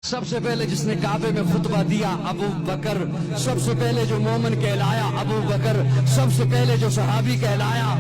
سب سے پہلے جس نے کعبے میں خطبہ دیا ابو بکر، سب سے پہلے جو مومن کہلایا ابو بکر، سب سے پہلے جو صحابی کہلایا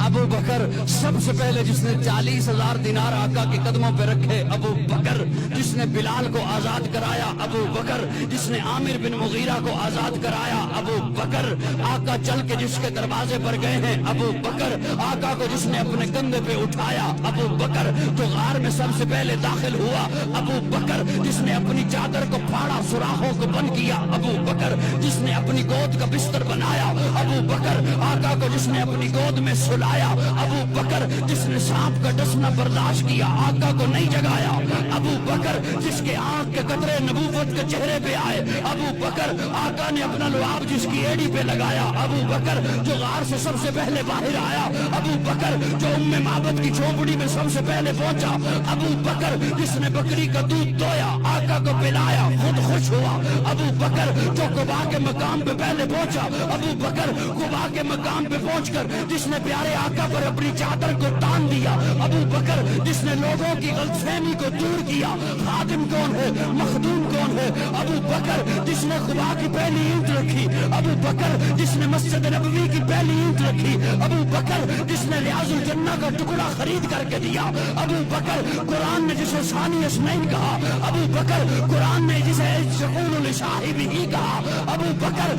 ابو بکر، سب سے پہلے جس نے 40,000 دینار آقا کے قدموں پہ رکھے ابو بکر، جس نے بلال کو آزاد کرایا ابو بکر، جس نے عامر بن مغیرہ کو آزاد کرایا ابو بکر، آقا چل کے جس کے دروازے پر گئے ہیں ابو بکر، آقا کو جس نے اپنے کندھے پہ اٹھایا ابو بکر، جو غار میں سب سے پہلے داخل ہوا ابو بکر، جس نے اپنی چادر کو پھاڑا سوراخوں کو بند کیا ابو بکر، جس نے اپنی گود کا بستر بنایا ابو بکر، آقا کو جس نے اپنی گود میں سلایا ابو بکر، جس نے سانپ کا ڈسنا برداشت کیا آقا کو نہیں جگایا ابو بکر، جس کے آنکھ کے قطرے نبوت کے چہرے پہ آئے ابو بکر، آقا نے اپنا لعاب جس کی ایڑی پہ لگایا ابو بکر، جو غار سے سب سے پہلے باہر آیا ابو بکر، جو معبد کی جھونپڑی میں سب سے پہلے پہنچا ابو بکر، جس نے بکری کا دودھ دویا آقا کو پلایا خود خوش ہوا ابو بکر، جو قباء کے مقام پہ پہلے پہنچا ابو بکر، قباء کے مقام پہ پہنچ کر جس نے پیارے آقا پر اپنی چادر کو تان دیا ابو بکر، جس نے لوگوں کی غلط فہمی کو دور کیا خادم کون ہے مخدوم کون ہے ابو بکر، جس نے قباء کی پہلی اینٹ رکھی ابو بکر، جس نے مسجد نبوی کی پہلی اینٹ رکھی ابو بکر، جس نے ریاض الجنہ کا ٹکڑا خرید کر کے دیا ابو بکر، قرآن نے جسے ثانی اسنین کہا ابو بکر، قرآن نے جسے شقول لصاحبہ ہی کہا ابو بکر،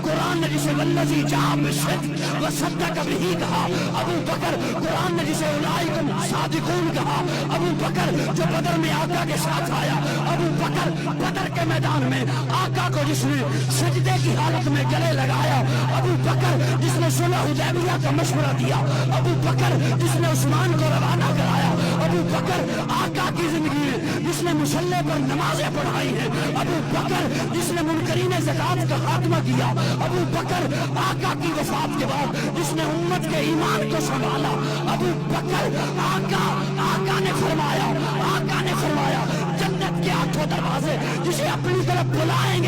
قرآن نے جسے والذی جاء بالصدق وصدق بہ کہا ابو بکر، قرآن نے جسے اولئک صادقون کہا ابو بکر، جو بدر میں آقا کے ساتھ آیا ابو بکر، بدر کے میدان میں آقا کو جس نے سجدے کی حالت میں گلے لگایا ابو بکر، جس نے صلح حدیبیہ کا مشورہ دیا ابو بکر، جس نے عثمان کو روانہ کرایا ابو بکر، آقا کی زندگی میں جس نے مصلی پر نمازیں پڑھائی ہیں ابو بکر، جس نے منکرین زکات کا خاتمہ کیا ابو بکر، آقا کی وفات کے بعد جس نے امت کے ایمان کو سنبھالا ابو بکر، آقا نے فرمایا جنت کے 8 دروازے جسے اپنی طرف بلائیں